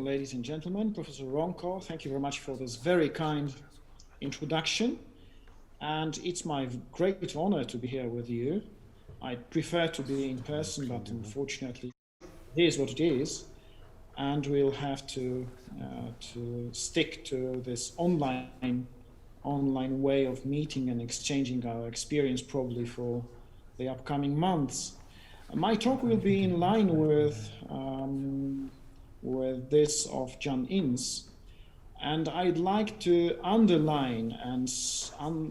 ladies and gentlemen, Professor Ronco, thank you very much for this very kind introduction. And it's my great honor to be here with you. I prefer to be in person, but unfortunately, it is what it is. And we'll have to stick to this online way of meeting and exchanging our experience probably for the upcoming months. My talk will be in line with this of John Innes, and I'd like to underline and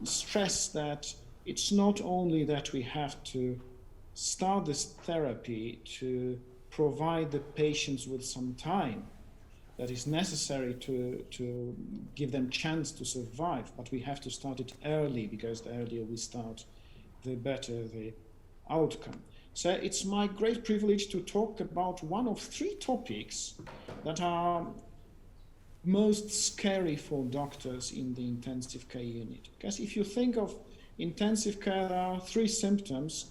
stress that it's not only that we have to start this therapy to provide the patients with some time that is necessary to give them chance to survive, but we have to start it early, because the earlier we start, the better the outcome. So it's my great privilege to talk about one of three topics that are most scary for doctors in the intensive care unit. Because if you think of intensive care, there are three symptoms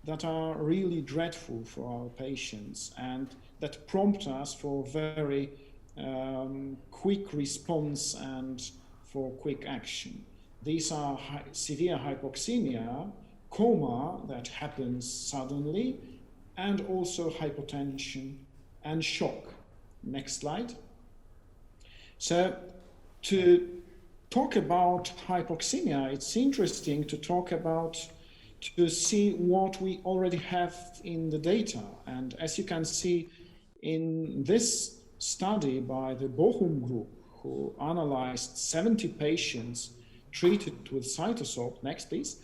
that are really dreadful for our patients and that prompt us for very quick response and for quick action. These are severe hypoxemia, coma that happens suddenly, and also hypotension and shock. Next slide. So to talk about hypoxemia, it's interesting to to see what we already have in the data. And as you can see in this study by the Bochum group, who analyzed 70 patients treated with CytoSorb, next please,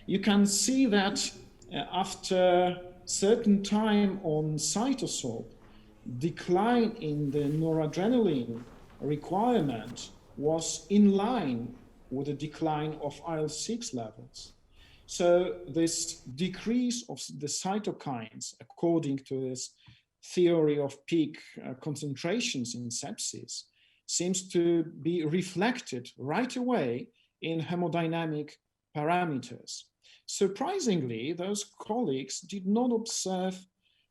you can see that after certain time on CytoSorb, decline in the noradrenaline requirement was in line with the decline of IL-6 levels. So this decrease of the cytokines, according to this theory of peak concentrations in sepsis, seems to be reflected right away in hemodynamic parameters. Surprisingly, those colleagues did not observe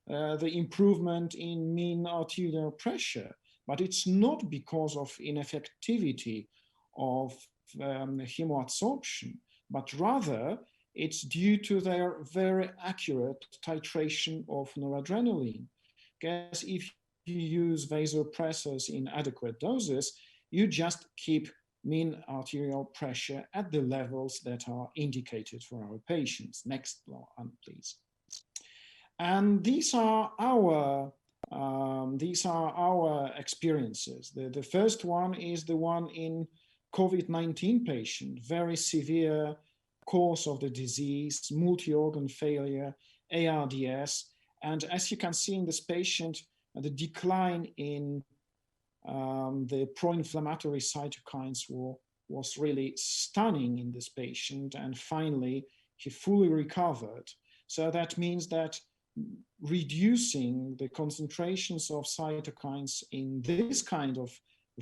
the improvement in mean arterial pressure, but it's not because of ineffectivity of hemoadsorption, but rather it's due to their very accurate titration of noradrenaline. Because if you use vasopressors in adequate doses, you just keep mean arterial pressure at the levels that are indicated for our patients. Next one, please. And these are our experiences. The first one is the one in COVID-19 patient, very severe course of the disease, multi-organ failure, ARDS. And as you can see in this patient, the decline in the pro-inflammatory cytokines was really stunning in this patient. And finally, he fully recovered. So that means that reducing the concentrations of cytokines in this kind of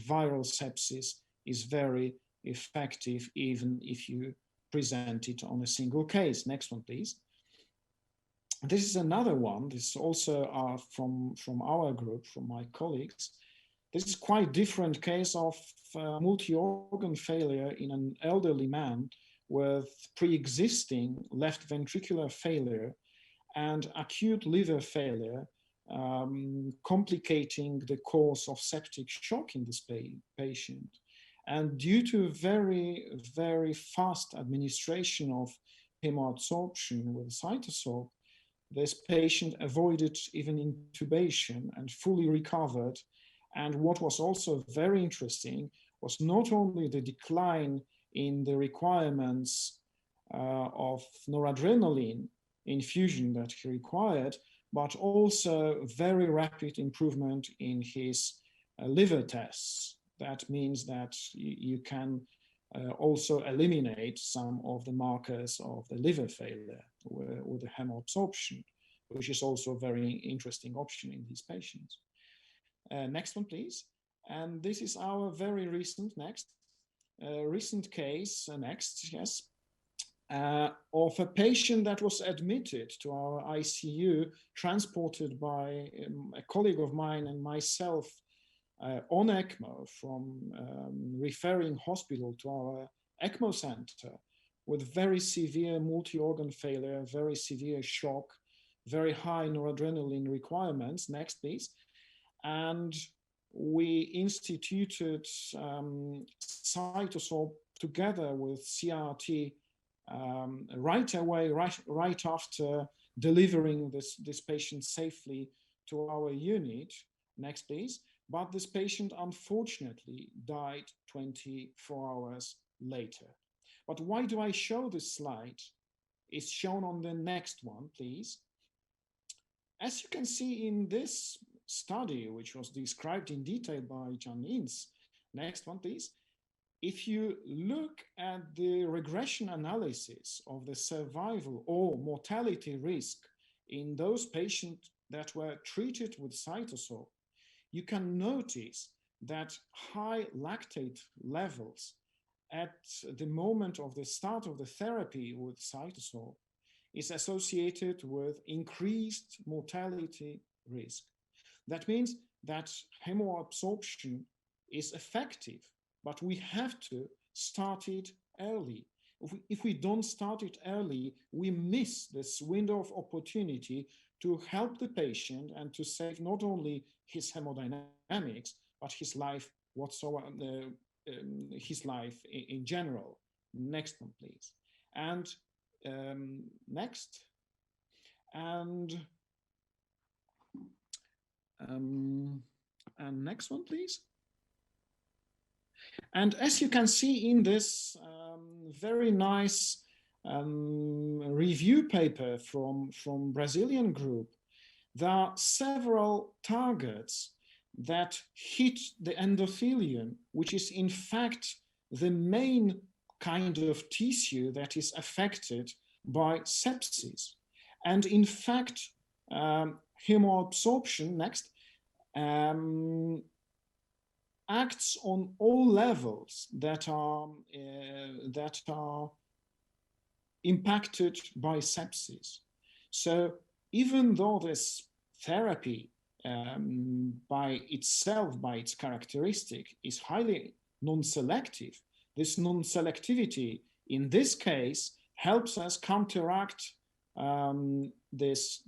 viral sepsis is very effective, even if you present it on a single case. Next one, please. This is another one. This is also from our group, from my colleagues. This is quite different case of multi-organ failure in an elderly man with pre-existing left ventricular failure and acute liver failure, complicating the course of septic shock in this patient. And due to very, very fast administration of hemoadsorption with CytoSorb, this patient avoided even intubation and fully recovered. And what was also very interesting was not only the decline in the requirements of noradrenaline infusion that he required, but also very rapid improvement in his liver tests. That means that you can also eliminate some of the markers of the liver failure with the hemoabsorption, which is also a very interesting option in these patients. Next one, please. And this is our very recent case, yes, of a patient that was admitted to our ICU, transported by a colleague of mine and myself on ECMO from referring hospital to our ECMO center with very severe multi-organ failure, very severe shock, very high noradrenaline requirements. Next, please. And we instituted CytoSorb together with CRT right away, right after delivering this patient safely to our unit. Next, please. But this patient unfortunately died 24 hours later. But why do I show this slide? It's shown on the next one, please. As you can see in this study, which was described in detail by Jan Inz, next one, please. If you look at the regression analysis of the survival or mortality risk in those patients that were treated with CytoSorb, you can notice that high lactate levels at the moment of the start of the therapy with CytoSorb is associated with increased mortality risk. That means that hemoabsorption is effective, but we have to start it early. If we don't start it early, we miss this window of opportunity to help the patient and to save not only his hemodynamics, but his life whatsoever, his life in general. Next one, please. And next. And next one, please. And as you can see in this very nice review paper from Brazilian group, there are several targets that hit the endothelium, which is in fact the main kind of tissue that is affected by sepsis. And in fact, hemoabsorption, next, acts on all levels that are impacted by sepsis. So even though this therapy by itself, by its characteristic, is highly non-selective, this non-selectivity in this case helps us counteract this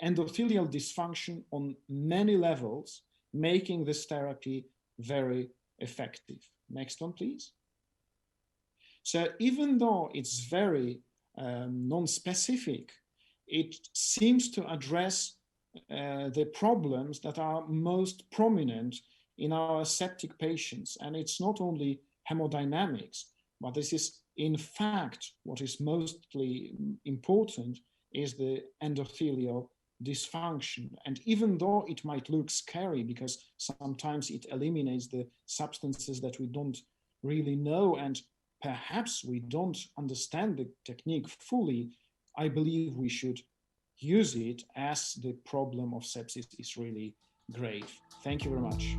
endothelial dysfunction on many levels, making this therapy very effective. Next one, please. So even though it's very non-specific, it seems to address the problems that are most prominent in our septic patients. And it's not only hemodynamics, but this is in fact what is mostly important is the endothelial dysfunction. And even though it might look scary because sometimes it eliminates the substances that we don't really know and perhaps we don't understand the technique fully, I believe we should use it as the problem of sepsis is really grave. Thank you very much.